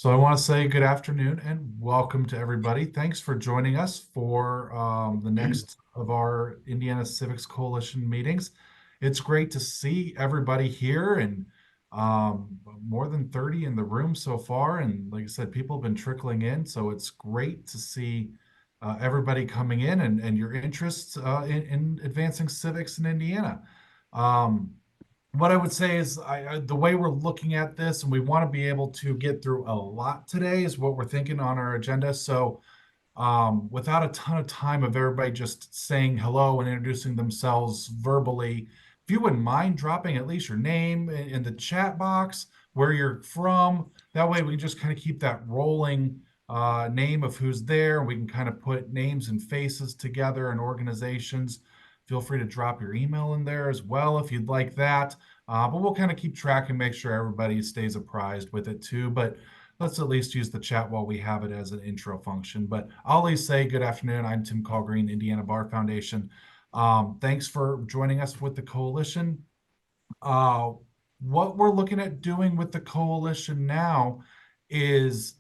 So I want to say good afternoon and welcome to everybody. Thanks for joining us for the next of our Indiana Civics Coalition meetings. It's great to see everybody here and more than 30 in the room so far. And like I said, people have been trickling in. So it's great to see everybody coming in and your interests in advancing civics in Indiana. Um, what I would say is the way we're looking at this, and we want to be able to get through a lot today, is what we're thinking on our agenda. So, without a ton of time of everybody just saying hello and introducing themselves verbally, if you wouldn't mind dropping at least your name in the chat box, where you're from, that way we can just kind of keep that rolling name of who's there. We can kind of put names and faces together and organizations. Feel free to drop your email in there as well if you'd like that. But we'll kind of keep track and make sure everybody stays apprised with it too. But let's at least use the chat while we have it as an intro function. But I'll at least say good afternoon. I'm Tim Callgreen, Indiana Bar Foundation. Thanks for joining us with the coalition. Uh, what we're looking at doing with the coalition now is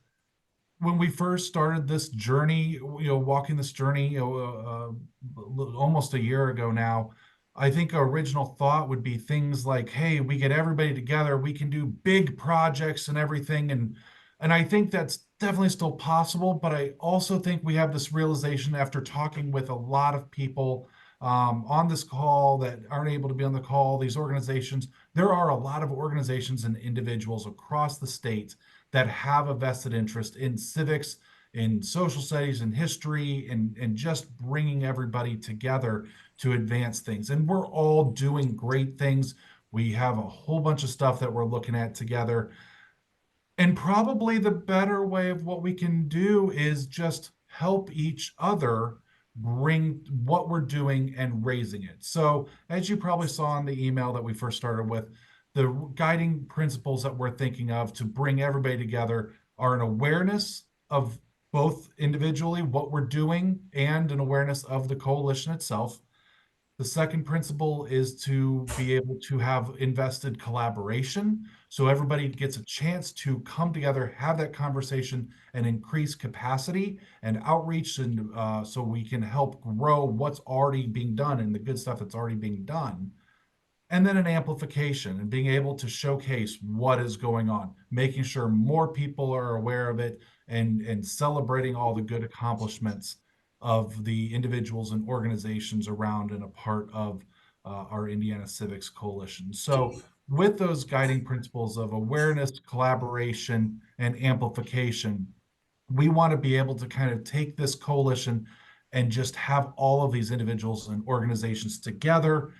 when we first started this journey, walking this journey, almost a year ago now, I think our original thought would be things like, hey, we get everybody together, we can do big projects and everything. And I think that's definitely still possible, but I also think we have this realization after talking with a lot of people on this call that aren't able to be on the call, these organizations, there are a lot of organizations and individuals across the state that have a vested interest in civics, in social studies, in history, and just bringing everybody together to advance things. And we're all doing great things. We have a whole bunch of stuff that we're looking at together. And probably the better way of what we can do is just help each other bring what we're doing and raising it. So, as you probably saw in the email that we first started with, the guiding principles that we're thinking of to bring everybody together are an awareness of both individually what we're doing and an awareness of the coalition itself. The second principle is to be able to have invested collaboration. So everybody gets a chance to come together, have that conversation, and increase capacity and outreach, and so we can help grow what's already being done and the good stuff that's already being done. And then an amplification and being able to showcase what is going on, making sure more people are aware of it and celebrating all the good accomplishments of the individuals and organizations around and a part of our Indiana Civics Coalition. So with those guiding principles of awareness, collaboration, and amplification, we want to be able to kind of take this coalition and just have all of these individuals and organizations together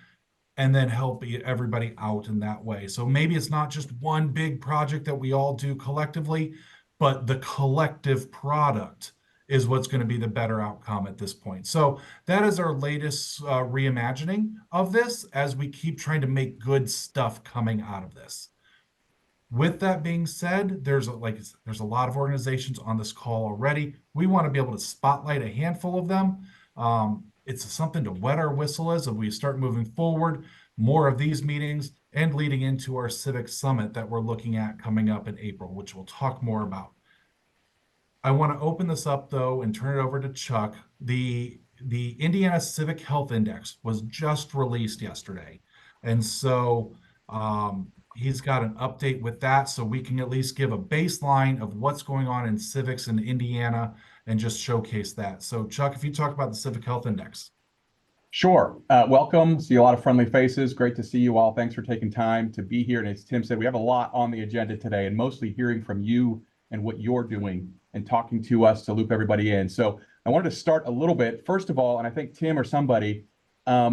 and then help everybody out in that way. So maybe it's not just one big project that we all do collectively, but the collective product is what's going to be the better outcome at this point. So that is our latest reimagining of this as we keep trying to make good stuff coming out of this. With that being said, there's a lot of organizations on this call already. We want to be able to spotlight a handful of them. It's something to wet our whistle as we start moving forward, more of these meetings and leading into our Civic Summit that we're looking at coming up in April, which we'll talk more about. I want to open this up though and turn it over to Chuck. The Indiana Civic Health Index was just released yesterday. And so he's got an update with that so we can at least give a baseline of what's going on in civics in Indiana and just showcase that. So Chuck, if you talk about the Civic Health Index. Sure. Welcome. See a lot of friendly faces. Great to see you all. Thanks for taking time to be here. And as Tim said, we have a lot on the agenda today and mostly hearing from you and what you're doing and talking to us to loop everybody in. So I wanted to start a little bit. First of all, and I think Tim or somebody,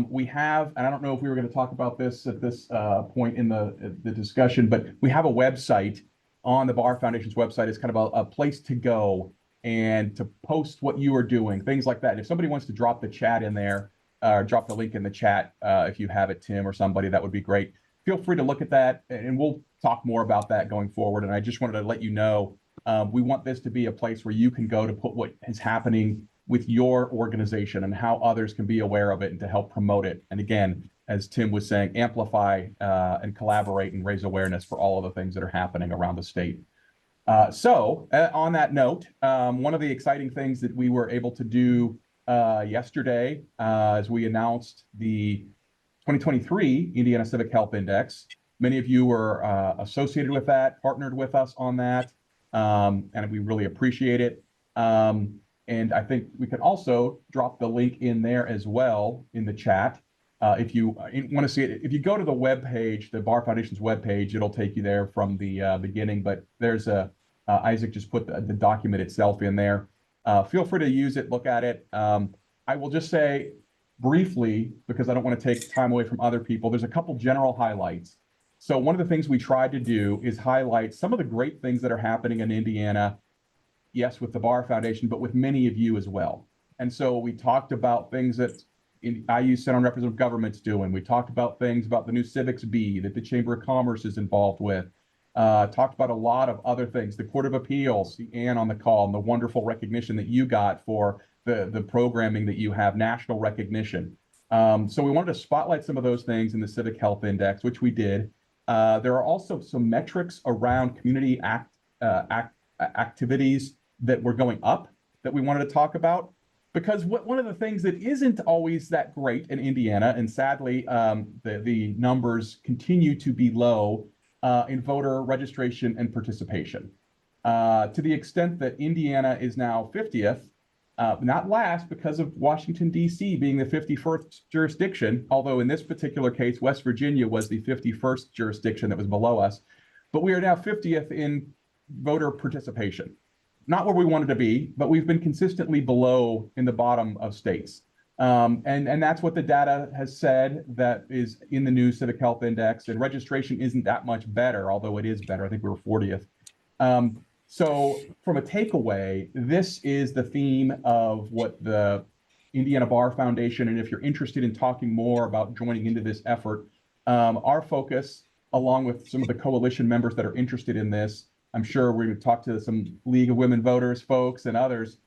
we have, and I don't know if we were going to talk about this at this point in the discussion, but we have a website on the Bar Foundation's website. It's kind of a place to go and to post what you are doing, things like that. If somebody wants to drop the chat in there, drop the link in the chat if you have it, Tim or somebody, that would be great. Feel free to look at that and we'll talk more about that going forward. And I just wanted to let you know, we want this to be a place where you can go to put what is happening with your organization and how others can be aware of it and to help promote it. And again, as Tim was saying, amplify and collaborate and raise awareness for all of the things that are happening around the state. On that note, one of the exciting things that we were able to do yesterday, as we announced the 2023 Indiana Civic Health Index. Many of you were associated with that, partnered with us on that, and we really appreciate it. And I think we can also drop the link in there as well in the chat. If you want to see it, if you go to the web page, the Bar Foundation's web page, it'll take you there from the beginning. But there's Isaac just put the document itself in there. Feel free to use it, look at it. I will just say briefly, because I don't want to take time away from other people, there's a couple general highlights. So one of the things we tried to do is highlight some of the great things that are happening in Indiana, yes, with the Bar Foundation, but with many of you as well. And so we talked about things that IU Center on Representative Government's doing. We talked about things about the new Civics B that the Chamber of Commerce is involved with. Talked about a lot of other things, the Court of Appeals, see Ann on the call, and the wonderful recognition that you got for the programming that you have, national recognition. So we wanted to spotlight some of those things in the Civic Health Index, which we did. There are also some metrics around community activities that were going up that we wanted to talk about. Because one of the things that isn't always that great in Indiana, and sadly, the numbers continue to be low in voter registration and participation. To the extent that Indiana is now 50th, not last because of Washington, D.C. being the 51st jurisdiction, although in this particular case, West Virginia was the 51st jurisdiction that was below us. But we are now 50th in voter participation. Not where we wanted to be, but we've been consistently below in the bottom of states. And that's what the data has said that is in the new Civic Health Index. And registration isn't that much better, although it is better. I think we were 40th. So from a takeaway, this is the theme of what the Indiana Bar Foundation, and if you're interested in talking more about joining into this effort, our focus, along with some of the coalition members that are interested in this, I'm sure we're going to talk to some League of Women Voters folks and others,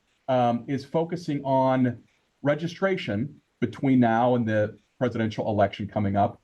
is focusing on registration between now and the presidential election coming up,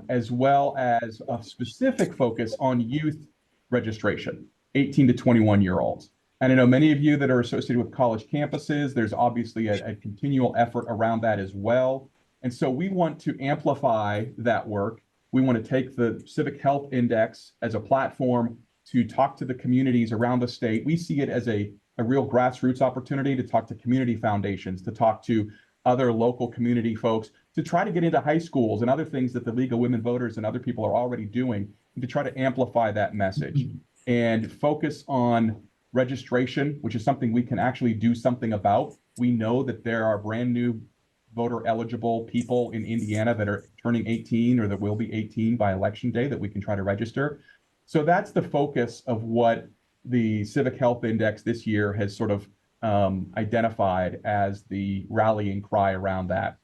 as well as a specific focus on youth registration, 18 to 21-year-olds. And I know many of you that are associated with college campuses, there's obviously a continual effort around that as well. And so we want to amplify that work. We want to take the Civic Health Index as a platform to talk to the communities around the state. We see it as a real grassroots opportunity to talk to community foundations, to talk to other local community folks, to try to get into high schools and other things that the League of Women Voters and other people are already doing, and to try to amplify that message and focus on registration, which is something we can actually do something about. We know that there are brand new voter eligible people in Indiana that are turning 18 or that will be 18 by election day that we can try to register. So that's the focus of what the Civic Health Index this year has sort of identified as the rallying cry around that.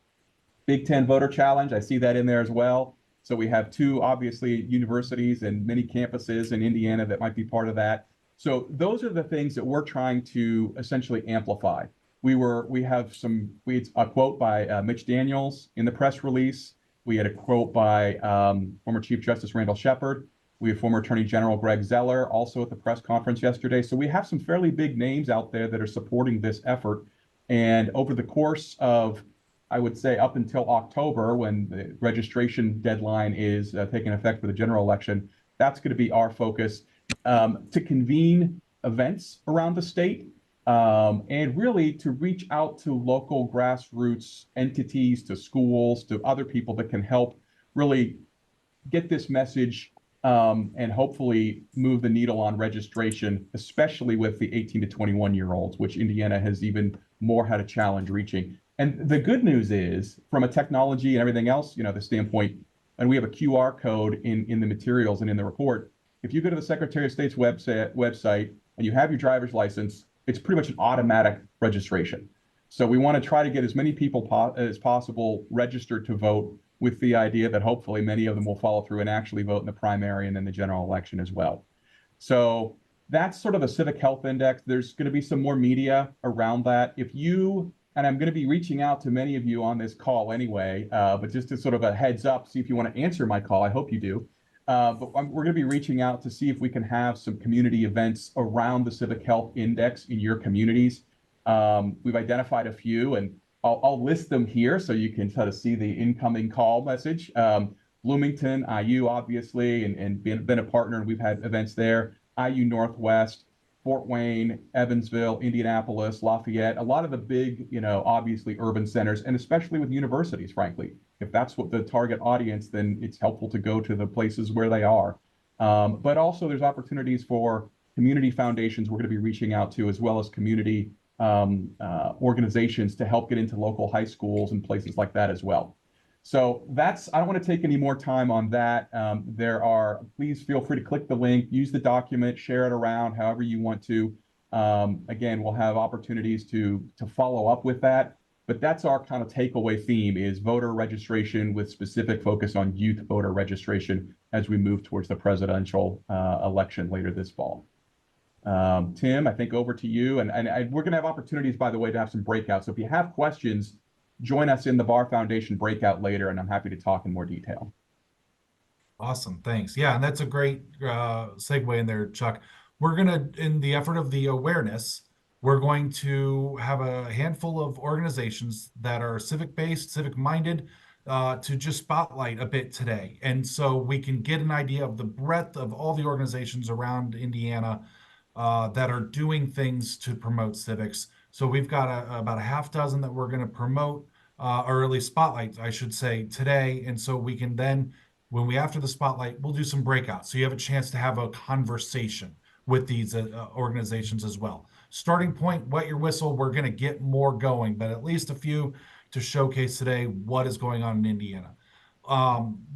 Big Ten Voter Challenge, I see that in there as well. So we have two, obviously, universities and many campuses in Indiana that might be part of that. So those are the things that we're trying to essentially amplify. We had a quote by Mitch Daniels in the press release. We had a quote by former Chief Justice Randall Shepard. We have former Attorney General Greg Zeller also at the press conference yesterday. So we have some fairly big names out there that are supporting this effort. And over the course of, I would say, up until October, when the registration deadline is taking effect for the general election, that's going to be our focus, to convene events around the state, and really to reach out to local grassroots entities, to schools, to other people that can help really get this message and hopefully move the needle on registration, especially with the 18 to 21-year-olds, which Indiana has even more had a challenge reaching. And the good news is, from a technology and everything else, the standpoint, and we have a QR code in the materials and in the report. If you go to the Secretary of State's website and you have your driver's license, it's pretty much an automatic registration. So we want to try to get as many people as possible registered to vote, with the idea that hopefully many of them will follow through and actually vote in the primary and then the general election as well. So that's sort of the Civic Health Index. There's going to be some more media around that. And I'm going to be reaching out to many of you on this call anyway, but just to sort of a heads up, see if you want to answer my call. I hope you do. We're going to be reaching out to see if we can have some community events around the Civic Health Index in your communities. We've identified a few, and I'll list them here so you can sort of see the incoming call message. Bloomington, IU, obviously, and been a partner, and we've had events there. IU Northwest, Fort Wayne, Evansville, Indianapolis, Lafayette, a lot of the big, obviously urban centers, and especially with universities, frankly. If that's what the target audience, then it's helpful to go to the places where they are. But also there's opportunities for community foundations we're going to be reaching out to, as well as community organizations to help get into local high schools and places like that as well. So I don't want to take any more time on that. Please feel free to click the link, use the document, share it around however you want to. Again, we'll have opportunities to follow up with that. But that's our kind of takeaway theme, is voter registration with specific focus on youth voter registration as we move towards the presidential election later this fall. Tim, I think over to you. And we're going to have opportunities, by the way, to have some breakouts. So if you have questions, join us in the Barr Foundation breakout later, and I'm happy to talk in more detail. Awesome, thanks. Yeah, and that's a great segue in there, Chuck. We're going to, in the effort of the awareness, we're going to have a handful of organizations that are civic-based, civic-minded, to just spotlight a bit today. And so we can get an idea of the breadth of all the organizations around Indiana that are doing things to promote civics. So we've got about a half dozen that we're going to promote, or at least spotlight, I should say, today. And so we can then, after the spotlight, we'll do some breakouts. So you have a chance to have a conversation with these organizations as well. Starting point, wet your whistle. We're going to get more going, but at least a few to showcase today what is going on in Indiana.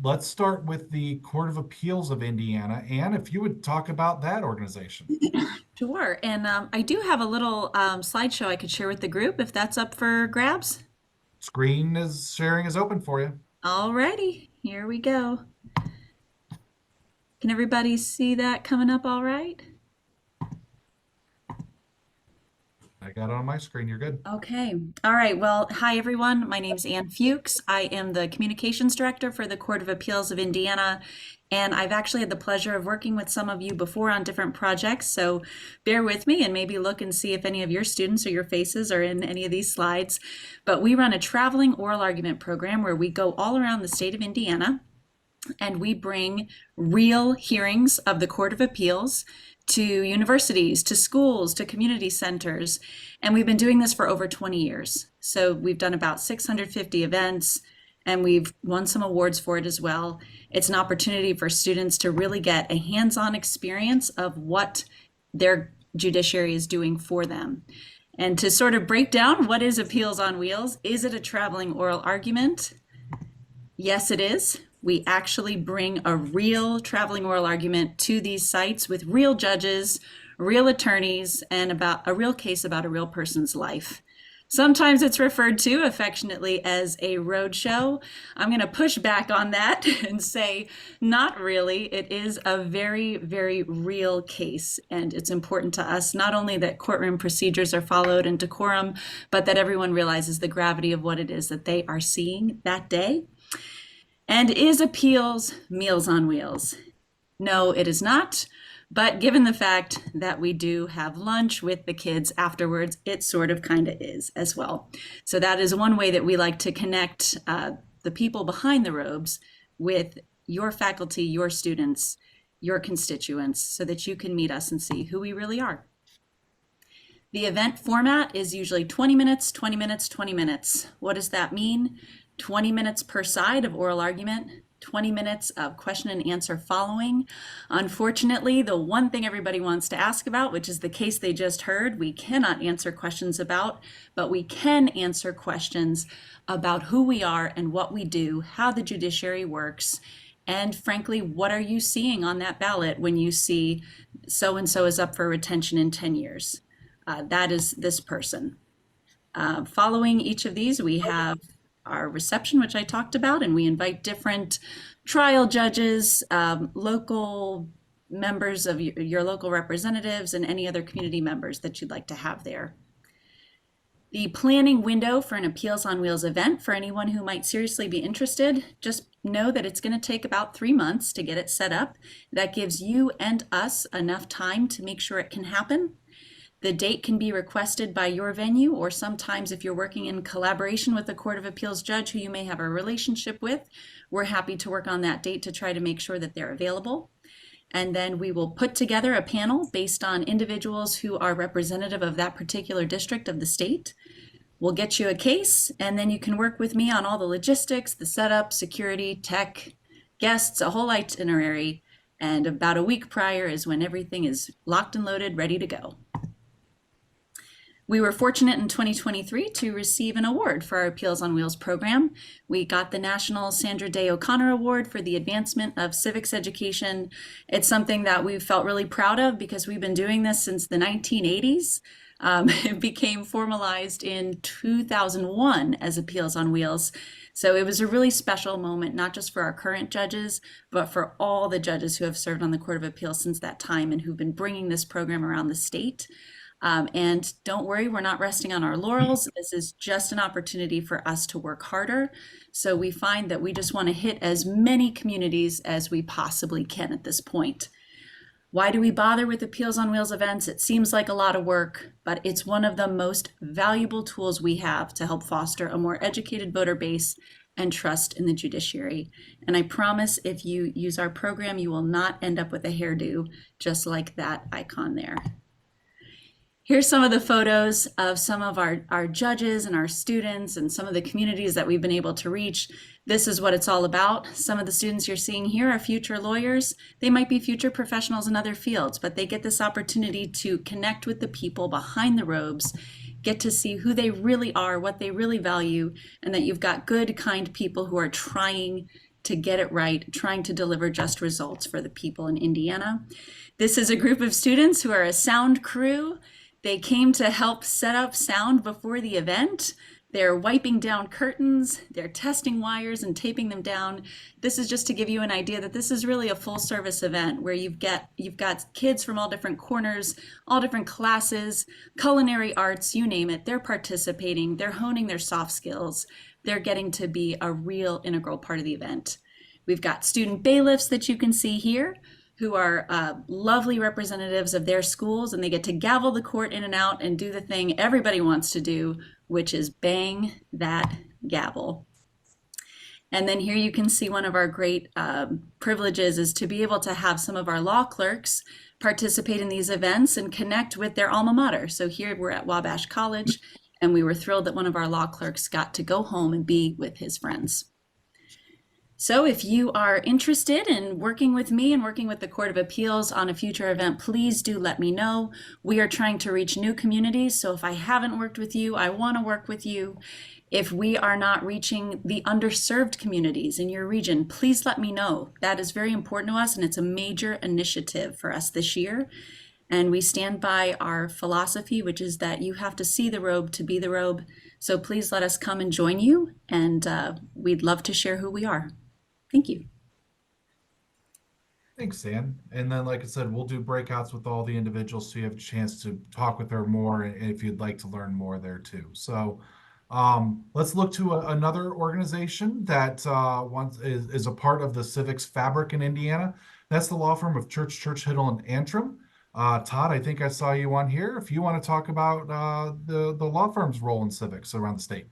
Let's start with the Court of Appeals of Indiana. Anne, if you would talk about that organization. Sure. And I do have a little slideshow I could share with the group if that's up for grabs. Screen sharing is open for you. Alrighty, here we go. Can everybody see that coming up all right? I got it on my screen. You're good. Okay. All right. Well, hi, everyone. My name's Ann Fuchs. I am the Communications Director for the Court of Appeals of Indiana. And I've actually had the pleasure of working with some of you before on different projects. So bear with me and maybe look and see if any of your students or your faces are in any of these slides. But we run a traveling oral argument program where we go all around the state of Indiana and we bring real hearings of the Court of Appeals to universities, to schools, to community centers. And we've been doing this for over 20 years. So we've done about 650 events and we've won some awards for it as well. It's an opportunity for students to really get a hands-on experience of what their judiciary is doing for them. And to sort of break down, what is Appeals on Wheels? Is it a traveling oral argument? Yes, it is. We actually bring a real traveling oral argument to these sites with real judges, real attorneys, and about a real case about a real person's life. Sometimes it's referred to affectionately as a roadshow. I'm going to push back on that and say, not really. It is a very, very real case. And it's important to us, not only that courtroom procedures are followed and decorum, but that everyone realizes the gravity of what it is that they are seeing that day. And is Appeals Meals on Wheels? No, it is not. But given the fact that we do have lunch with the kids afterwards, it sort of kind of is as well. So that is one way that we like to connect the people behind the robes with your faculty, your students, your constituents, so that you can meet us and see who we really are. The event format is usually 20 minutes, 20 minutes, 20 minutes. What does that mean? 20 minutes per side of oral argument, 20 minutes of question and answer following. Unfortunately, the one thing everybody wants to ask about, which is the case they just heard, we cannot answer questions about, but we can answer questions about who we are and what we do, how the judiciary works, and frankly, what are you seeing on that ballot when you see so-and-so is up for retention in 10 years? That is this person. Following each of these, we have our reception, which I talked about, and we invite different trial judges, local members of your local representatives, and any other community members that you'd like to have there. The planning window for an Appeals on Wheels event, for anyone who might seriously be interested, just know that it's going to take about 3 months to get it set up. That gives you and us enough time to make sure it can happen. The date can be requested by your venue, or sometimes if you're working in collaboration with a Court of Appeals judge who you may have a relationship with, we're happy to work on that date to try to make sure that they're available. And then we will put together a panel based on individuals who are representative of that particular district of the state. We'll get you a case, and then you can work with me on all the logistics, the setup, security, tech, guests, a whole itinerary. And about a week prior is when everything is locked and loaded, ready to go. We were fortunate in 2023 to receive an award for our Appeals on Wheels program. We got the National Sandra Day O'Connor Award for the advancement of civics education. It's something that we've felt really proud of because we've been doing this since the 1980s. It became formalized in 2001 as Appeals on Wheels. So it was a really special moment, not just for our current judges, but for all the judges who have served on the Court of Appeals since that time and who've been bringing this program around the state. And don't worry, we're not resting on our laurels. This is just an opportunity for us to work harder. So we find that we just want to hit as many communities as we possibly can at this point. Why do we bother with Appeals on Wheels events? It seems like a lot of work, but it's one of the most valuable tools we have to help foster a more educated voter base and trust in the judiciary. And I promise if you use our program, you will not end up with a hairdo just like that icon there. Here's some of the photos of some of our judges and our students and some of the communities that we've been able to reach. This is what it's all about. Some of the students you're seeing here are future lawyers. They might be future professionals in other fields, but they get this opportunity to connect with the people behind the robes, get to see who they really are, what they really value, and that you've got good, kind people who are trying to get it right, trying to deliver just results for the people in Indiana. This is a group of students who are a sound crew. They came to help set up sound before the event. They're wiping down curtains, they're testing wires and taping them down. This is just to give you an idea that this is really a full service event where you've got kids from all different corners, all different classes, culinary arts, you name it. They're participating, they're honing their soft skills. They're getting to be a real integral part of the event. We've got student bailiffs that you can see here, who are lovely representatives of their schools, and they get to gavel the court in and out and do the thing everybody wants to do, which is bang that gavel. And then here you can see one of our great privileges is to be able to have some of our law clerks participate in these events and connect with their alma mater. So here we're at Wabash College, and we were thrilled that one of our law clerks got to go home and be with his friends. So if you are interested in working with me and working with the Court of Appeals on a future event, please do let me know. We are trying to reach new communities, so if I haven't worked with you, I want to work with you. If we are not reaching the underserved communities in your region, please let me know. That is very important to us, and it's a major initiative for us this year. And we stand by our philosophy, which is that you have to see the robe to be the robe. So please let us come and join you, and we'd love to share who we are. Thank you. Thanks, Ann. And then, like I said, we'll do breakouts with all the individuals so you have a chance to talk with her more and if you'd like to learn more there too. So let's look to another organization that is a part of the civics fabric in Indiana. That's the law firm of Church, Hiddle, and Antrim. Todd, I think I saw you on here. If you want to talk about the law firm's role in civics around the state.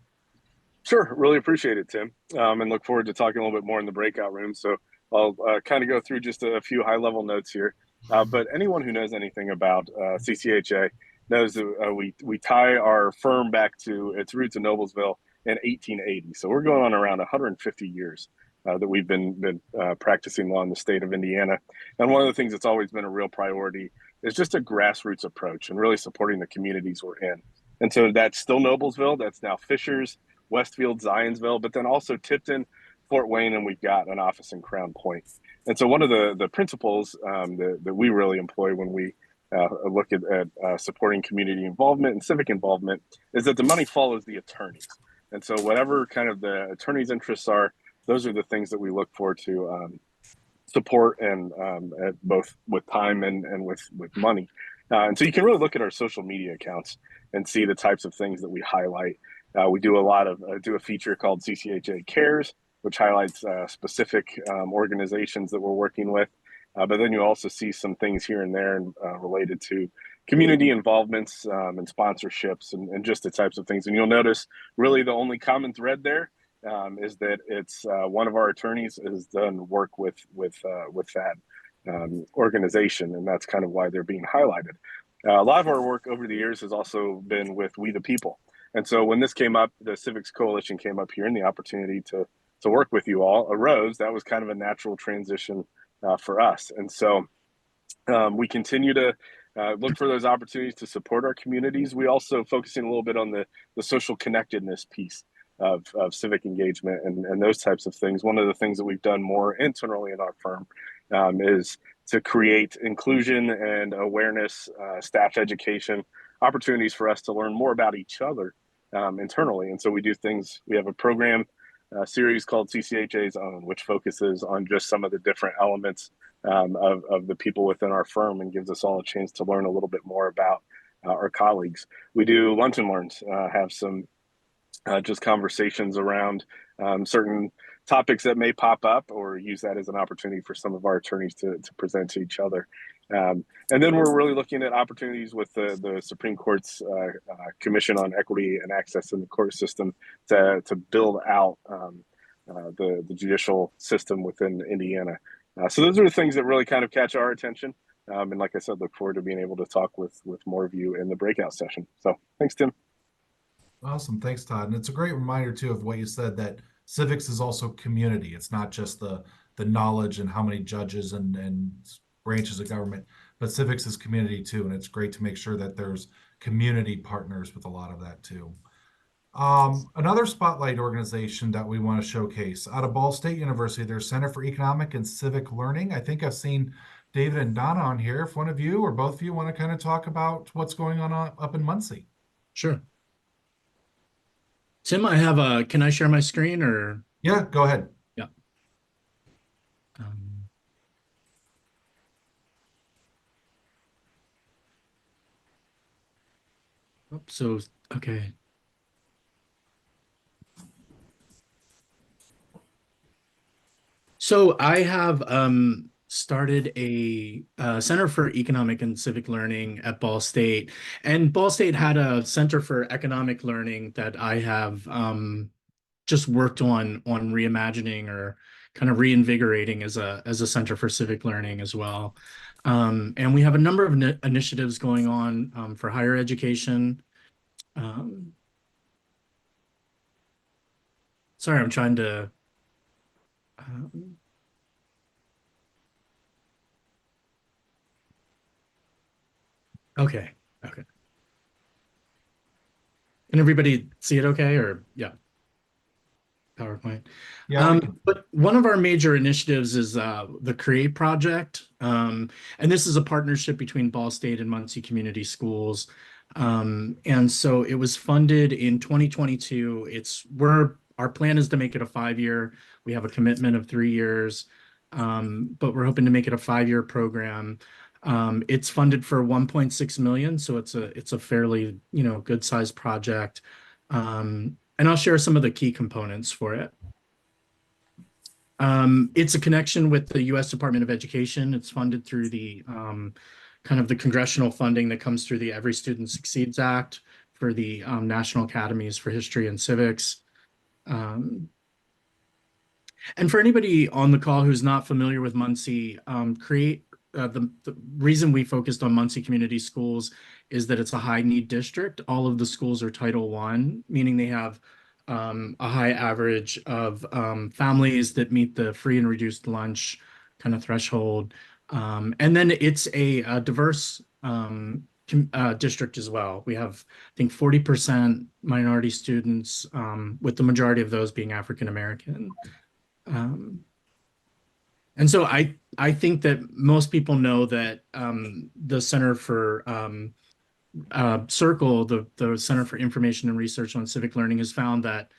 Sure, really appreciate it, Tim, and look forward to talking a little bit more in the breakout room. So I'll kind of go through just a few high-level notes here. But anyone who knows anything about CCHA knows that we tie our firm back to its roots in Noblesville in 1880. So we're going on around 150 years that we've been practicing law in the state of Indiana. And one of the things that's always been a real priority is just a grassroots approach and really supporting the communities we're in. And so that's still Noblesville. That's now Fishers, Westfield, Zionsville, but then also Tipton, Fort Wayne, and we've got an office in Crown Point. And so one of the principles that we really employ when we look at supporting community involvement and civic involvement is that the money follows the attorneys. And so whatever kind of the attorney's interests are, those are the things that we look for to support and both with time and with money. And so you can really look at our social media accounts and see the types of things that we highlight. We do a feature called CCHA Cares, which highlights specific organizations that we're working with. But then you also see some things here and there related to community involvements and sponsorships and just the types of things. And you'll notice really the only common thread there is that it's one of our attorneys has done work with that organization, and that's kind of why they're being highlighted. A lot of our work over the years has also been with We the People, and so when this came up, the Civics Coalition came up here, and the opportunity to work with you all arose. That was kind of a natural transition for us, and so we continue to look for those opportunities to support our communities. We also focusing a little bit on the social connectedness piece of civic engagement and those types of things. One of the things that we've done more internally in our firm is to create inclusion and awareness, staff education, opportunities for us to learn more about each other internally. And so we do things, we have a program series called CCHA's Own, which focuses on just some of the different elements of the people within our firm and gives us all a chance to learn a little bit more about our colleagues. We do lunch and learns, have some just conversations around certain topics that may pop up, or use that as an opportunity for some of our attorneys to present to each other. And then we're really looking at opportunities with the Supreme Court's Commission on Equity and Access in the Court System to build out the judicial system within Indiana. So those are the things that really kind of catch our attention. And like I said, look forward to being able to talk with more of you in the breakout session. So thanks, Tim. Awesome. Thanks, Todd. And it's a great reminder too of what you said, that civics is also community. It's not just the knowledge and how many judges and branches of government, but civics is community too. And it's great to make sure that there's community partners with a lot of that too. Another spotlight organization that we want to showcase out of Ball State University, their Center for Economic and Civic Learning. I think I've seen David and Donna on here. If one of you or both of you want to kind of talk about what's going on up in Muncie. Sure. Tim, can I share my screen or? Yeah, go ahead. Yeah. Um, okay. So I have started a Center for Economic and Civic Learning at Ball State, and Ball State had a Center for Economic Learning that I have just worked on reimagining or kind of reinvigorating as a Center for Civic Learning as well. And we have a number of initiatives going on for higher education. Sorry, I'm trying to. Okay. Can everybody see it okay, or yeah? PowerPoint. Yeah. But one of our major initiatives is the CREATE project. And this is a partnership between Ball State and Muncie Community Schools. And so it was funded in 2022. Our plan is to make it a 5-year. We have a commitment of 3 years, but we're hoping to make it a 5-year program. It's funded for 1.6 million, so it's a fairly good sized project. And I'll share some of the key components for it. It's a connection with the U.S. Department of Education. It's funded through the kind of the congressional funding that comes through the Every Student Succeeds Act for the National Academies for History and Civics. And for anybody on the call who's not familiar with Muncie, CREATE, the reason we focused on Muncie Community Schools is that it's a high need district. All of the schools are Title I, meaning they have a high average of families that meet the free and reduced lunch kind of threshold. And then it's a diverse district as well. We have, I think, 40% minority students, with the majority of those being African American. And so I think that most people know that the Center for CIRCLE, the Center for Information and Research on Civic Learning, has found that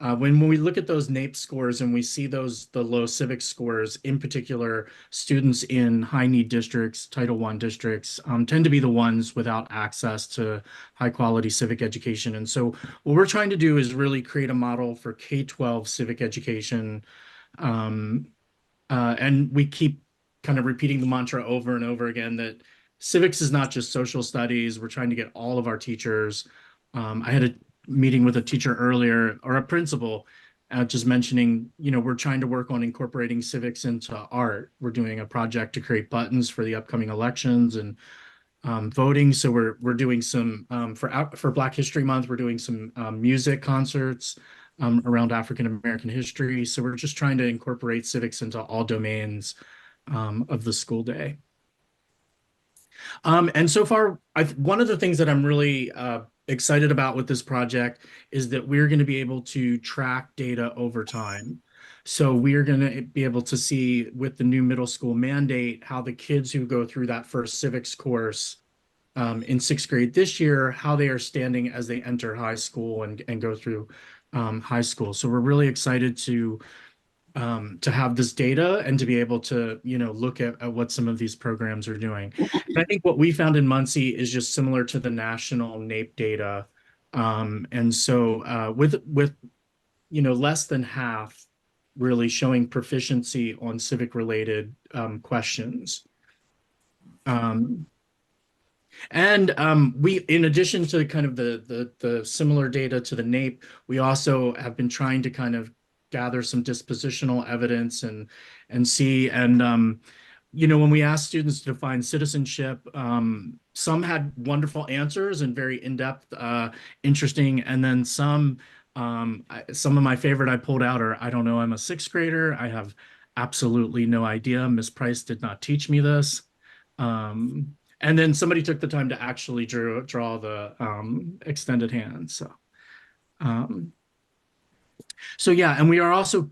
When we look at those NAEP scores and we see the low civic scores, in particular, students in high need districts, Title I districts, tend to be the ones without access to high quality civic education. And so what we're trying to do is really create a model for K-12 civic education. Um, and we keep kind of repeating the mantra over and over again that civics is not just social studies. We're trying to get all of our teachers. I had a meeting with a teacher earlier, or a principal, just mentioning, we're trying to work on incorporating civics into art. We're doing a project to create buttons for the upcoming elections and voting. So we're doing some for Black History Month. We're doing some music concerts around African American history. So we're just trying to incorporate civics into all domains of the school day. And so far, one of the things that I'm really excited about with this project is that we're going to be able to track data over time. So we're going to be able to see with the new middle school mandate how the kids who go through that first civics course in sixth grade this year, how they are standing as they enter high school and go through high school. So we're really excited to have this data and to be able to, look at what some of these programs are doing. And I think what we found in Muncie is just similar to the national NAEP data. And so with less than half really showing proficiency on civic related questions. We, in addition to kind of the similar data to the NAEP, we also have been trying to kind of gather some dispositional evidence and see. And when we asked students to define citizenship, some had wonderful answers and very in-depth, interesting, and then some of my favorite I pulled out are, I don't know, I'm a sixth grader. I have absolutely no idea. Miss Price did not teach me this. And then somebody took the time to actually draw the extended hand. So yeah, and we are also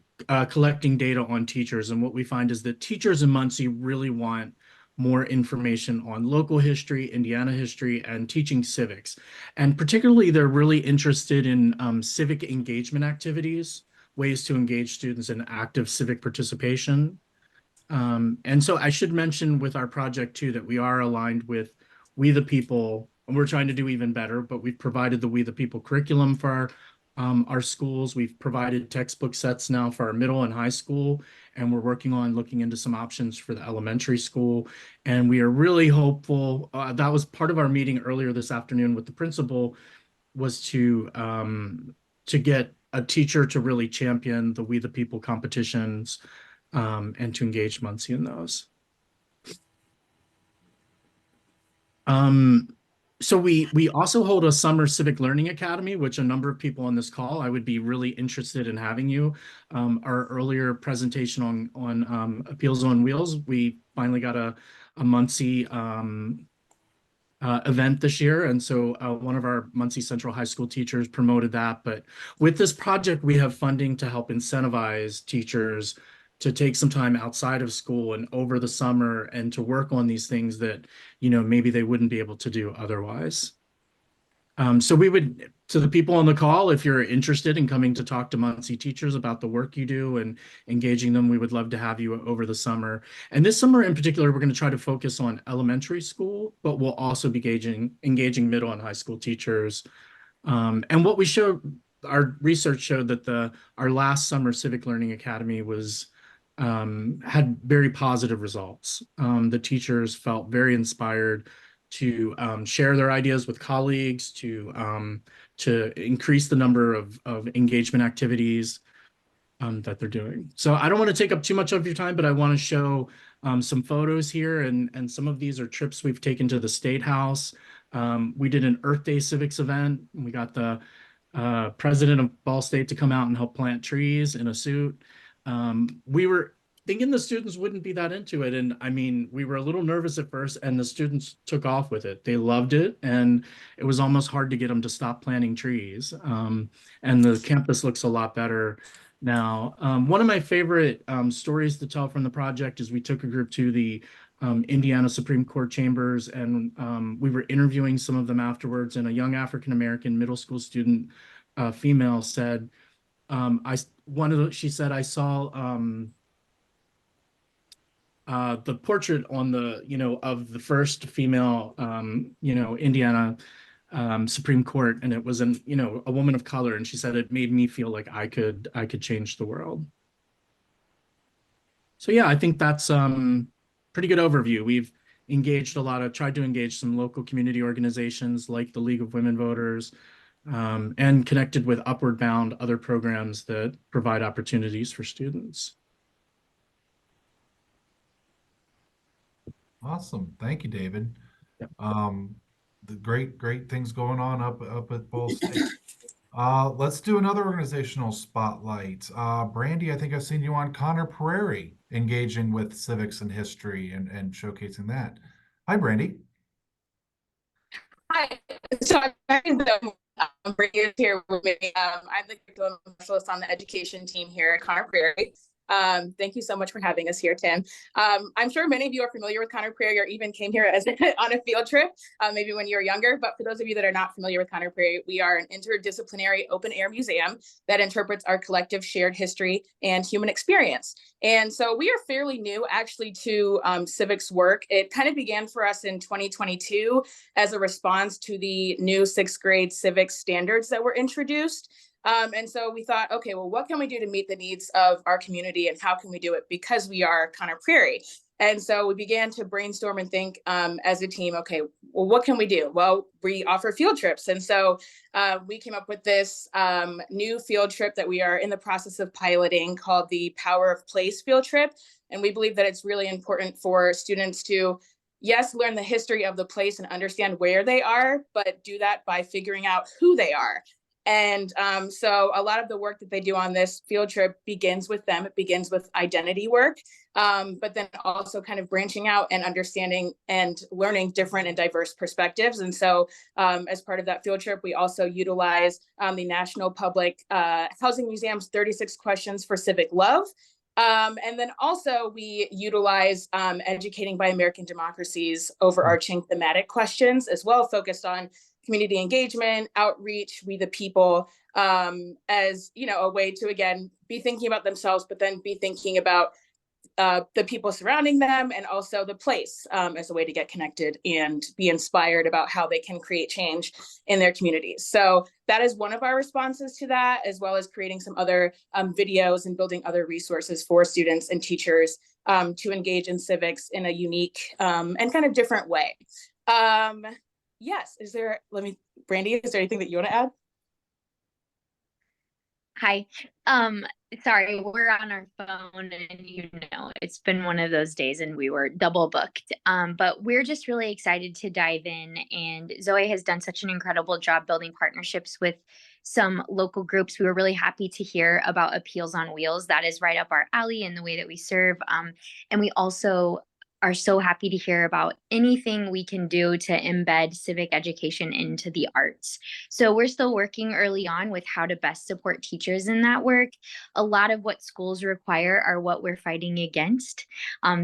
collecting data on teachers. And what we find is that teachers in Muncie really want more information on local history, Indiana history, and teaching civics. And particularly, they're really interested in civic engagement activities, ways to engage students in active civic participation. And so I should mention with our project too, that we are aligned with We the People, and we're trying to do even better, but we've provided the We the People curriculum for our schools. We've provided textbook sets now for our middle and high school, and we're working on looking into some options for the elementary school. And we are really hopeful, that was part of our meeting earlier this afternoon with the principal, was to get a teacher to really champion the We the People competitions and to engage Muncie in those. So we also hold a summer civic learning academy, which a number of people on this call, I would be really interested in having you. Our earlier presentation on Appeals on Wheels, we finally got a Muncie event this year. And so one of our Muncie Central High School teachers promoted that. But with this project, we have funding to help incentivize teachers to take some time outside of school and over the summer and to work on these things that, maybe they wouldn't be able to do otherwise. So we would, to the people on the call, if you're interested in coming to talk to Muncie teachers about the work you do and engaging them, we would love to have you over the summer. And this summer in particular, we're going to try to focus on elementary school, but we'll also be engaging middle and high school teachers. And what we showed, our research showed that our last summer Civic Learning Academy had very positive results. The teachers felt very inspired to share their ideas with colleagues, to increase the number of engagement activities that they're doing. So I don't want to take up too much of your time, but I want to show some photos here, and some of these are trips we've taken to the State House. We did an Earth Day civics event. We got the president of Ball State to come out and help plant trees in a suit. We were thinking the students wouldn't be that into it. And I mean, we were a little nervous at first, and the students took off with it. They loved it. And it was almost hard to get them to stop planting trees. And the campus looks a lot better now. One of my favorite stories to tell from the project is we took a group to the Indiana Supreme Court chambers, and we were interviewing some of them afterwards. And a young African-American middle school student, female, said, she said I saw the portrait on the, of the first female, Indiana Supreme Court, and it was a woman of color, and she said it made me feel like I could change the world. So yeah, I think that's pretty good overview. We've tried to engage some local community organizations like the League of Women Voters, and connected with Upward Bound, other programs that provide opportunities for students. Awesome. Thank you, David. Yep. The great things going on up at Ball State. Let's do another organizational spotlight. Brandy, I think I've seen you on Connor Prairie, engaging with civics and history and showcasing that. Hi, Brandy. Hi. So I'm Brittany is here with me. I'm the curriculum specialist on the education team here at Connor Prairie. Thank you so much for having us here, Tim. I'm sure many of you are familiar with Connor Prairie or even came here as on a field trip, maybe when you were younger. But for those of you that are not familiar with Connor Prairie, we are an interdisciplinary open air museum that interprets our collective shared history and human experience. And so we are fairly new actually to civics work. It kind of began for us in 2022 as a response to the new 6th grade civics standards that were introduced. And so we thought, okay, well, what can we do to meet the needs of our community, and how can we do it because we are Connor Prairie? And so we began to brainstorm and think as a team, okay, well, what can we do? Well, we offer field trips. And so we came up with this new field trip that we are in the process of piloting called the Power of Place field trip. And we believe that it's really important for students to, yes, learn the history of the place and understand where they are, but do that by figuring out who they are. And so a lot of the work that they do on this field trip begins with them. It begins with identity work, but then also kind of branching out and understanding and learning different and diverse perspectives. And so as part of that field trip, we also utilize the National Public Housing Museum's 36 questions for civic love. And then also we utilize educating by American democracies overarching thematic questions as well, focused on community engagement, outreach, we the people, as a way to, again, be thinking about themselves, but then be thinking about the people surrounding them, and also the place as a way to get connected and be inspired about how they can create change in their communities. So that is one of our responses to that, as well as creating some other videos and building other resources for students and teachers to engage in civics in a unique and kind of different way. Yes, Brandy, is there anything that you want to add? Hi. Sorry, we're on our phone, and it's been one of those days and we were double booked. But we're just really excited to dive in, and Zoe has done such an incredible job building partnerships with some local groups. We were really happy to hear about Appeals on Wheels. That is right up our alley in the way that we serve. And we also are so happy to hear about anything we can do to embed civic education into the arts. So we're still working early on with how to best support teachers in that work. A lot of what schools require are what we're fighting against.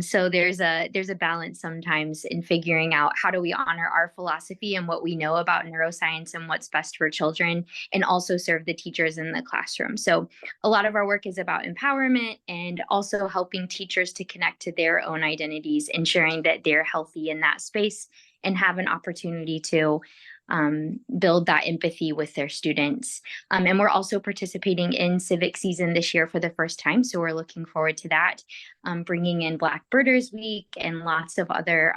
So there's a balance sometimes in figuring out how do we honor our philosophy and what we know about neuroscience and what's best for children, and also serve the teachers in the classroom. So a lot of our work is about empowerment and also helping teachers to connect to their own identities, ensuring that they're healthy in that space and have an opportunity to build that empathy with their students. And we're also participating in Civic Season this year for the first time. So we're looking forward to that, bringing in Black Birders Week and lots of other,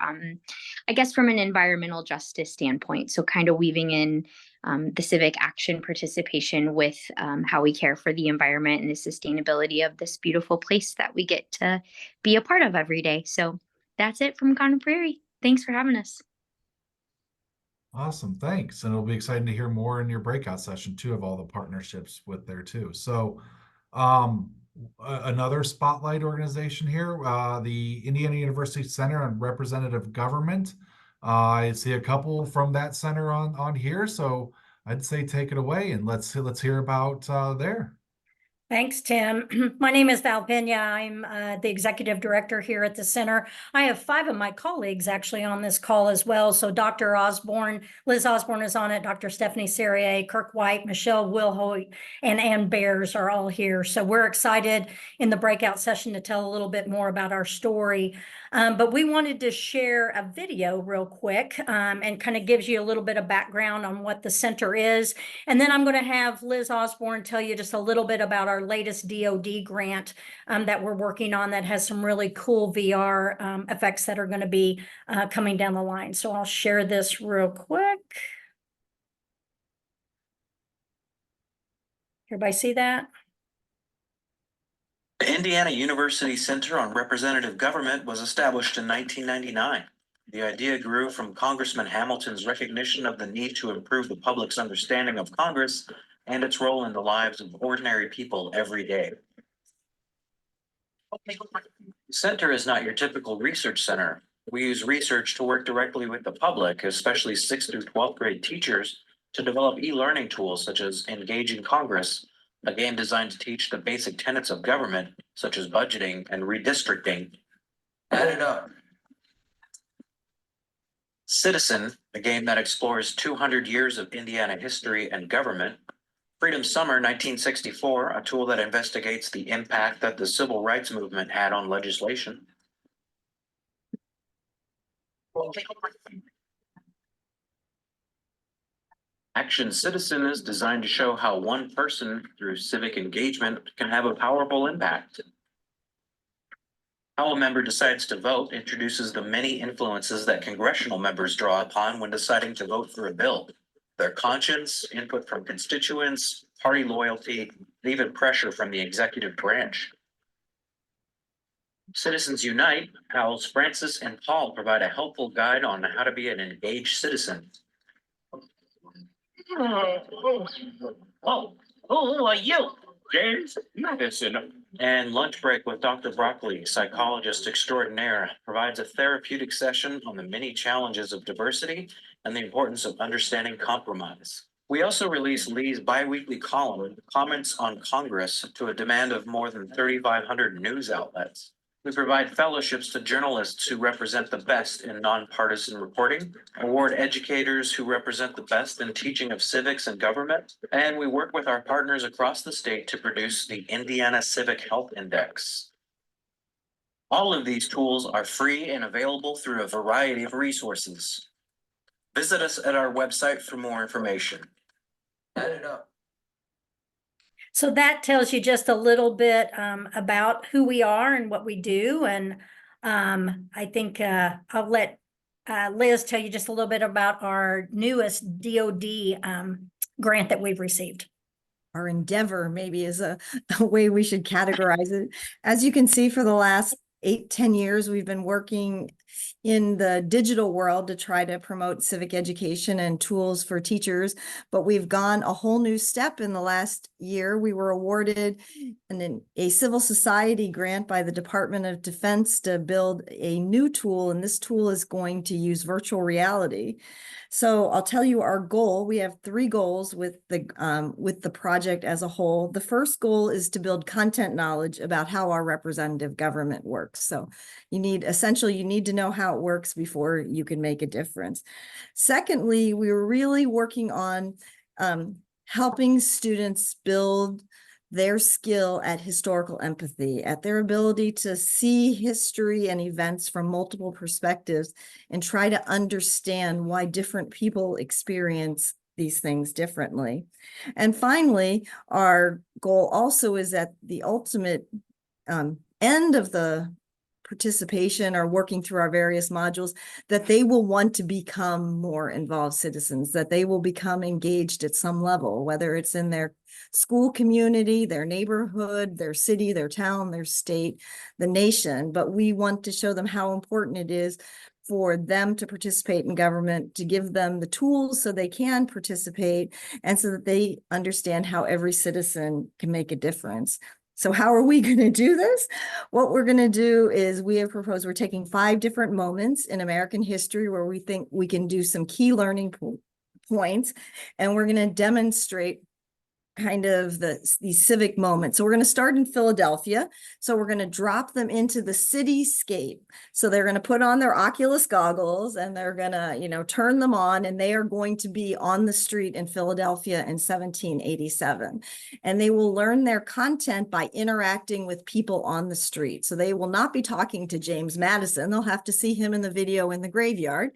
I guess, from an environmental justice standpoint. So kind of weaving in the civic action participation with how we care for the environment and the sustainability of this beautiful place that we get to be a part of every day. So that's it from Connor Prairie. Thanks for having us. Awesome, thanks. And it'll be exciting to hear more in your breakout session too, of all the partnerships with there too. So another spotlight organization here, the Indiana University Center on Representative Government. I see a couple from that center on here, so I'd say take it away and let's hear about there. Thanks, Tim. My name is Val Pena. I'm the executive director here at the center. I have 5 of my colleagues actually on this call as well. So Dr. Osborne, Liz Osborne is on it, Dr. Stephanie Serrier, Kirk White, Michelle Wilhoit, and Ann Bears are all here. So we're excited in the breakout session to tell a little bit more about our story. But we wanted to share a video real quick and kind of gives you a little bit of background on what the center is. And then I'm going to have Liz Osborne tell you just a little bit about our latest DoD grant that we're working on that has some really cool VR effects that are going to be coming down the line. So I'll share this real quick. Everybody see that? The Indiana University Center on Representative Government was established in 1999. The idea grew from Congressman Hamilton's recognition of the need to improve the public's understanding of Congress and its role in the lives of ordinary people every day. The center is not your typical research center. We use research to work directly with the public, especially 6th through 12th grade teachers, to develop e-learning tools such as Engaging Congress, a game designed to teach the basic tenets of government, such as budgeting and redistricting. Add it up. Citizen, a game that explores 200 years of Indiana history and government. Freedom Summer 1964, a tool that investigates the impact that the civil rights movement had on legislation. Action Citizen is designed to show how one person, through civic engagement, can have a powerful impact. How a member decides to vote introduces the many influences that congressional members draw upon when deciding to vote for a bill. Their conscience, input from constituents, party loyalty, and even pressure from the executive branch. Citizens Unite, Howells Francis and Paul provide a helpful guide on how to be an engaged citizen. Who are you? James Madison. And Lunch Break with Dr. Broccoli, psychologist extraordinaire, provides a therapeutic session on the many challenges of diversity and the importance of understanding compromise. We also release Lee's bi-weekly column, Comments on Congress, to a demand of more than 3,500 news outlets. We provide fellowships to journalists who represent the best in nonpartisan reporting, award educators who represent the best in teaching of civics and government, and we work with our partners across the state to produce the Indiana Civic Health Index. All of these tools are free and available through a variety of resources. Visit us at our website for more information. Add it up. So that tells you just a little bit about who we are and what we do. And I think I'll let Liz tell you just a little bit about our newest DoD grant that we've received. Our endeavor maybe is a way we should categorize it. As you can see, for the last 8-10 years, we've been working in the digital world to try to promote civic education and tools for teachers, but we've gone a whole new step in the last year. We were awarded a civil society grant by the Department of Defense to build a new tool, and this tool is going to use virtual reality. So I'll tell you our goal. We have 3 goals with the project as a whole. The first goal is to build content knowledge about how our representative government works. So you need to know how it works before you can make a difference. Secondly, we were really working on helping students build their skill at historical empathy, at their ability to see history and events from multiple perspectives and try to understand why different people experience these things differently. And finally, our goal also is at the ultimate end of the participation or working through our various modules, that they will want to become more involved citizens, that they will become engaged at some level, whether it's in their school community, their neighborhood, their city, their town, their state, the nation. But we want to show them how important it is for them to participate in government, to give them the tools so they can participate and so that they understand how every citizen can make a difference. So how are we going to do this? What we're going to do is we have proposed, we're taking 5 different moments in American history where we think we can do some key learning points, and we're going to demonstrate kind of these civic moments. So we're going to start in Philadelphia. So we're going to drop them into the cityscape. So they're going to put on their Oculus goggles and they're going to, you know, turn them on, and they are going to be on the street in Philadelphia in 1787. And they will learn their content by interacting with people on the street. So they will not be talking to James Madison. They'll have to see him in the video in the graveyard.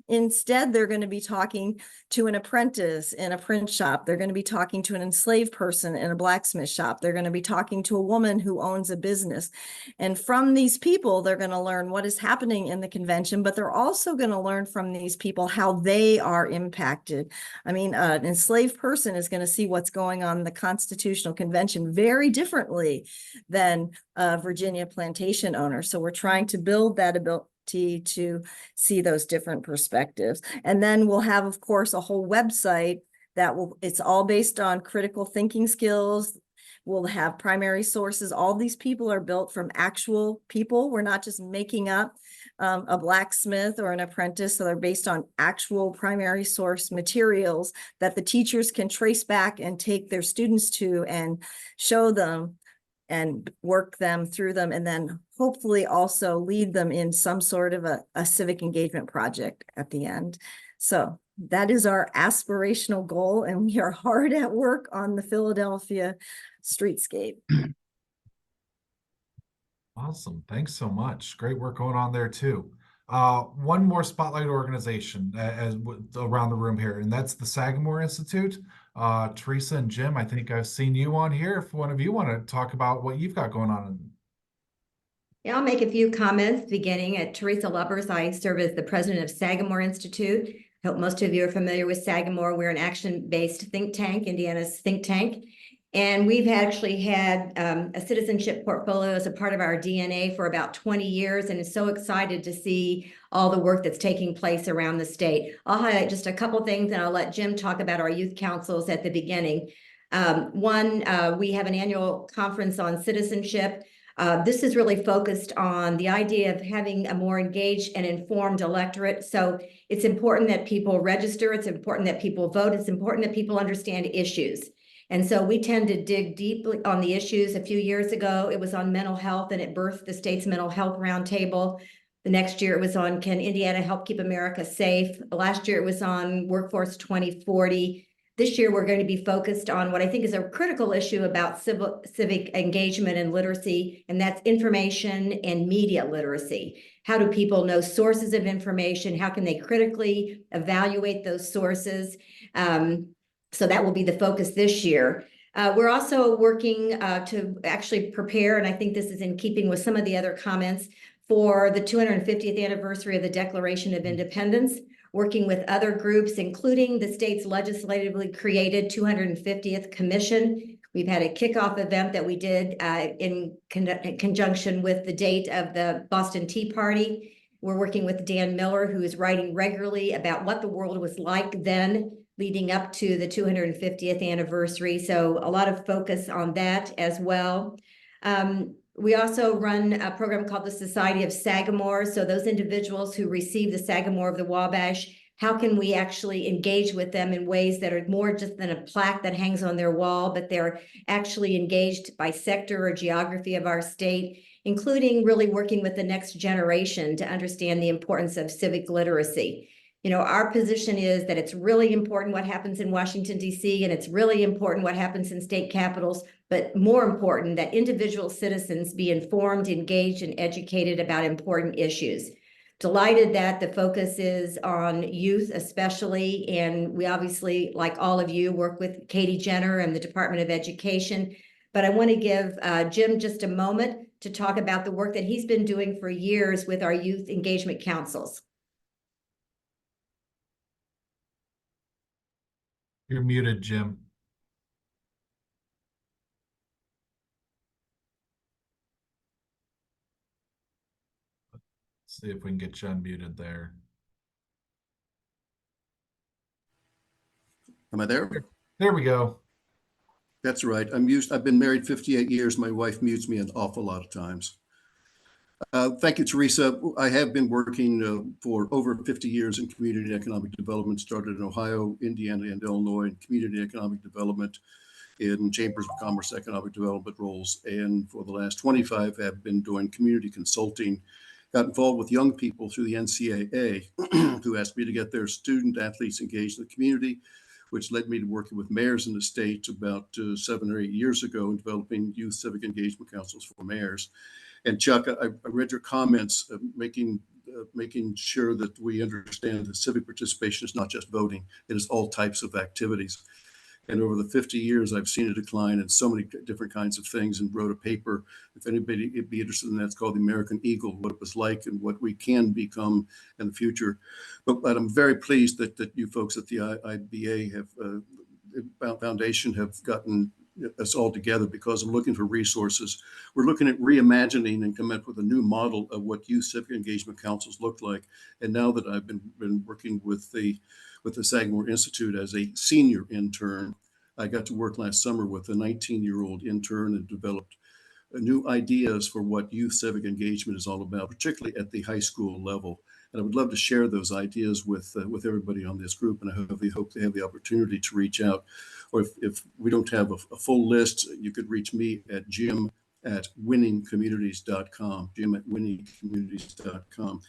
Instead, they're going to be talking to an apprentice in a print shop. They're going to be talking to an enslaved person in a blacksmith shop. They're going to be talking to a woman who owns a business. And from these people, they're going to learn what is happening in the convention, but they're also going to learn from these people how they are impacted. I mean, an enslaved person is going to see what's going on in the Constitutional Convention very differently than a Virginia plantation owner. So we're trying to build that ability to see those different perspectives. And then we'll have, of course, a whole website that it's all based on critical thinking skills. We'll have primary sources. All these people are built from actual people. We're not just making up a blacksmith or an apprentice. So they're based on actual primary source materials that the teachers can trace back and take their students to and show them and work them through them, and then hopefully also lead them in some sort of a civic engagement project at the end. So that is our aspirational goal, and we are hard at work on the Philadelphia streetscape. Awesome. Thanks so much. Great work going on there too. One more spotlight organization around the room here, and that's the Sagamore Institute. Teresa and Jim, I think I've seen you on here. If one of you want to talk about what you've got going on. Yeah, I'll make a few comments beginning. Teresa Lubbers, I serve as the president of Sagamore Institute. I hope most of you are familiar with Sagamore. We're an action-based think tank, Indiana's think tank. And we've actually had a citizenship portfolio as a part of our DNA for about 20 years, and is so excited to see all the work that's taking place around the state. I'll highlight just a couple things, and I'll let Jim talk about our youth councils at the beginning. One, we have an annual conference on citizenship. This is really focused on the idea of having a more engaged and informed electorate. So it's important that people register. It's important that people vote. It's important that people understand issues. And so we tend to dig deeply on the issues. A few years ago, it was on mental health, and it birthed the state's mental health roundtable. The next year it was on, can Indiana help keep America safe? Last year it was on Workforce 2040. This year we're going to be focused on what I think is a critical issue about civic engagement and literacy, and that's information and media literacy. How do people know sources of information? How can they critically evaluate those sources? So that will be the focus this year. We're also working to actually prepare, and I think this is in keeping with some of the other comments, for the 250th anniversary of the Declaration of Independence, working with other groups, including the state's legislatively created 250th Commission. We've had a kickoff event that we did in conjunction with the date of the Boston Tea Party. We're working with Dan Miller, who is writing regularly about what the world was like then, leading up to the 250th anniversary. So a lot of focus on that as well. We also run a program called the Society of Sagamore. So those individuals who receive the Sagamore of the Wabash, how can we actually engage with them in ways that are more just than a plaque that hangs on their wall, but they're actually engaged by sector or geography of our state, including really working with the next generation to understand the importance of civic literacy. You know, our position is that it's really important what happens in Washington, D.C., and it's really important what happens in state capitals, but more important that individual citizens be informed, engaged, and educated about important issues. Delighted that the focus is on youth especially, and we obviously, like all of you, work with Katie Jenner and the Department of Education. But I want to give Jim just a moment to talk about the work that he's been doing for years with our youth engagement councils. You're muted, Jim. Let's see if we can get you unmuted there. Am I there? There we go. That's right. I've been married 58 years. My wife mutes me an awful lot of times. Thank you, Teresa. I have been working for over 50 years in community economic development, started in Ohio, Indiana, and Illinois in community economic development. in chambers of commerce, economic development roles, and for the last 25 have been doing community consulting. Got involved with young people through the NCAA, who asked me to get their student athletes engaged in the community, which led me to working with mayors in the state about 7 or 8 years ago in developing youth civic engagement councils for mayors. And Chuck, I read your comments, making sure that we understand that civic participation is not just voting; it is all types of activities. And over the 50 years, I've seen a decline in so many different kinds of things, and wrote a paper. If anybody would be interested in that, it's called The American Eagle, what it was like and what we can become in the future. But I'm very pleased that you folks at the IBA Foundation have gotten us all together, because I'm looking for resources. We're looking at reimagining and come up with a new model of what youth civic engagement councils look like. And now that I've been working with the Sagamore Institute as a senior intern, I got to work last summer with a 19-year-old intern and developed new ideas for what youth civic engagement is all about, particularly at the high school level. And I would love to share those ideas with everybody on this group. And I hope they have the opportunity to reach out. Or if we don't have a full list, you could reach me at jim@winningcommunities.com, jim@winningcommunities.com.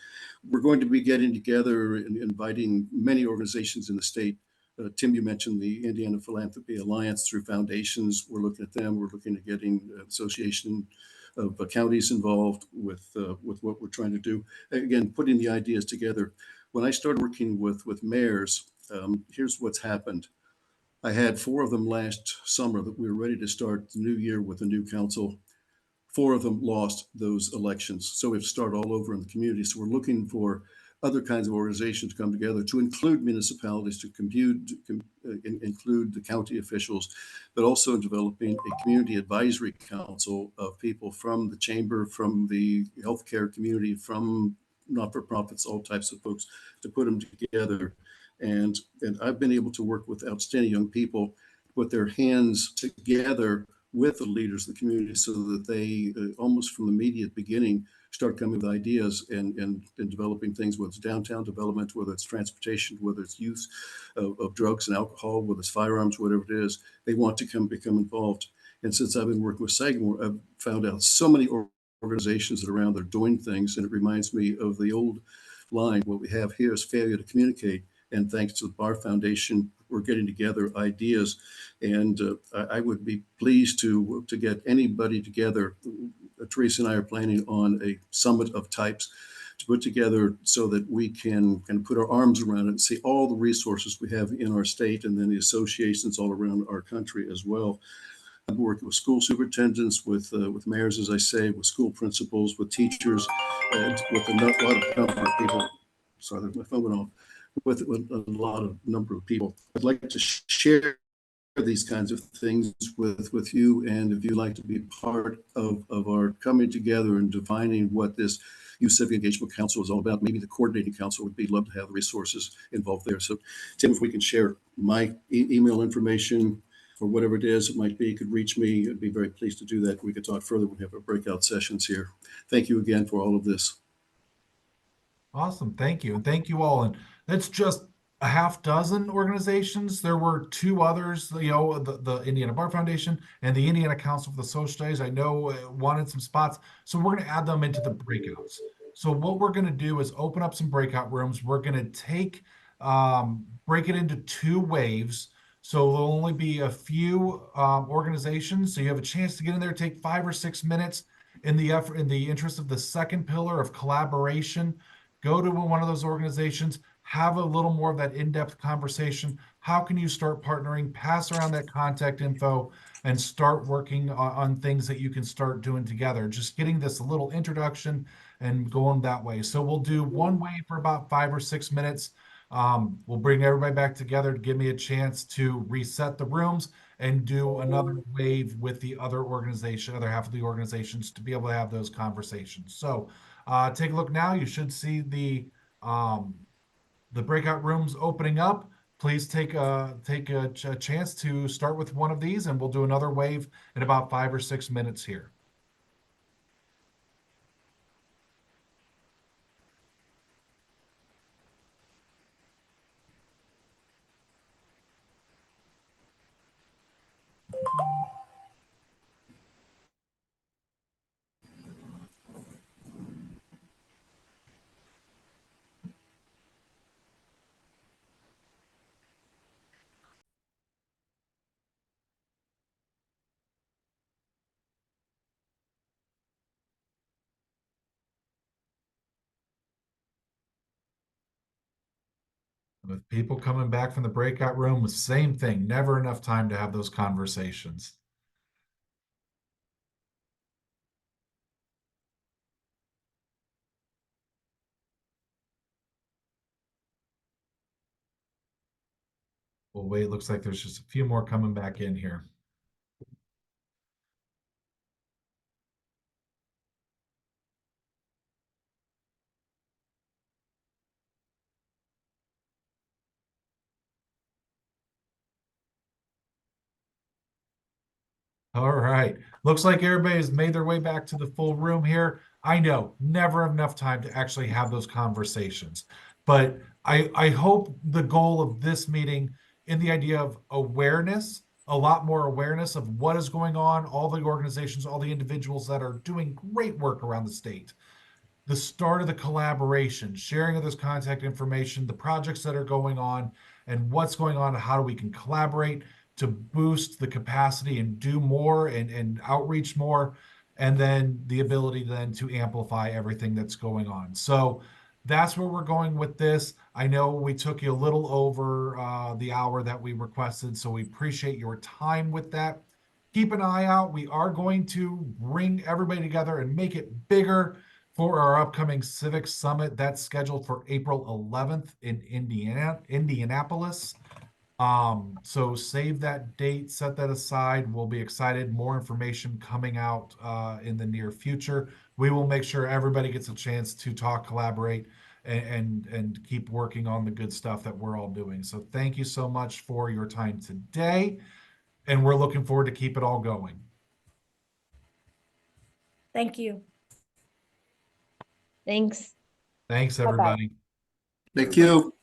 We're going to be getting together and inviting many organizations in the state. Tim, you mentioned the Indiana Philanthropy Alliance through foundations. We're looking at them. We're looking at getting association of counties involved with what we're trying to do. Again, putting the ideas together. When I started working with mayors, here's what's happened. I had 4 of them last summer that we were ready to start the new year with a new council. 4 of them lost those elections. So we have to start all over in the community. So we're looking for other kinds of organizations to come together to include municipalities, to include the county officials, but also in developing a community advisory council of people from the chamber, from the healthcare community, from not-for-profits, all types of folks, to put them together. And I've been able to work with outstanding young people, put their hands together with the leaders of the community so that they, almost from the immediate beginning, start coming with ideas and developing things, whether it's downtown development, whether it's transportation, whether it's use of drugs and alcohol, whether it's firearms, whatever it is, they want to become involved. And since I've been working with Sagamore, I've found out so many organizations that are around there doing things, and it reminds me of the old line, what we have here is failure to communicate. And thanks to the Bar Foundation, we're getting together ideas. And I would be pleased to get anybody together. Teresa and I are planning on a summit of types to put together so that we can put our arms around it and see all the resources we have in our state, and then the associations all around our country as well. I'm working with school superintendents, with mayors, as I say, with school principals, with teachers, and with a lot of number of people. Sorry, my phone went off. With a lot of number of people. I'd like to share these kinds of things with you, and if you'd like to be part of our coming together and defining what this Youth Civic Engagement Council is all about, maybe the coordinating council would be love to have the resources involved there. So Tim, if we can share my email information or whatever it is it might be, you could reach me. I'd be very pleased to do that. We could talk further. We have our breakout sessions here. Thank you again for all of this. Awesome. Thank you. And thank you all. And that's just a half dozen organizations. There were 2 others, the Indiana Bar Foundation and the Indiana Council for the Social Studies. I know wanted some spots. So we're going to add them into the breakouts. So what we're going to do is open up some breakout rooms. We're going to break it into 2 waves. So there'll only be a few organizations. So you have a chance to get in there, take 5 or 6 minutes in the interest of the second pillar of collaboration. Go to one of those organizations, have a little more of that in-depth conversation. How can you start partnering? Pass around that contact info and start working on things that you can start doing together. Just getting this a little introduction and going that way. So we'll do one wave for about 5 or 6 minutes. We'll bring everybody back together to give me a chance to reset the rooms and do another wave with the other half of the organizations, to be able to have those conversations. So take a look now. You should see the breakout rooms opening up. Please take a chance to start with one of these, and we'll do another wave in about 5 or 6 minutes here. With people coming back from the breakout room, the same thing, never enough time to have those conversations. Well, wait, looks like there's just a few more coming back in here. All right. Looks like everybody has made their way back to the full room here. I know, never enough time to actually have those conversations. But I hope the goal of this meeting in the idea of awareness, a lot more awareness of what is going on, all the organizations, all the individuals that are doing great work around the state, the start of the collaboration, sharing of this contact information, the projects that are going on, and what's going on, and how we can collaborate to boost the capacity and do more and outreach more, and then the ability then to amplify everything that's going on. So that's where we're going with this. I know we took you a little over the hour that we requested, so we appreciate your time with that. Keep an eye out. We are going to bring everybody together and make it bigger for our upcoming Civics Summit. That's scheduled for April 11th in Indianapolis. So save that date, set that aside. We'll be excited. More information coming out in the near future. We will make sure everybody gets a chance to talk, collaborate, and keep working on the good stuff that we're all doing. So thank you so much for your time today, and we're looking forward to keep it all going. Thank you. Thanks. Thanks, Bye-bye. everybody. Thank you.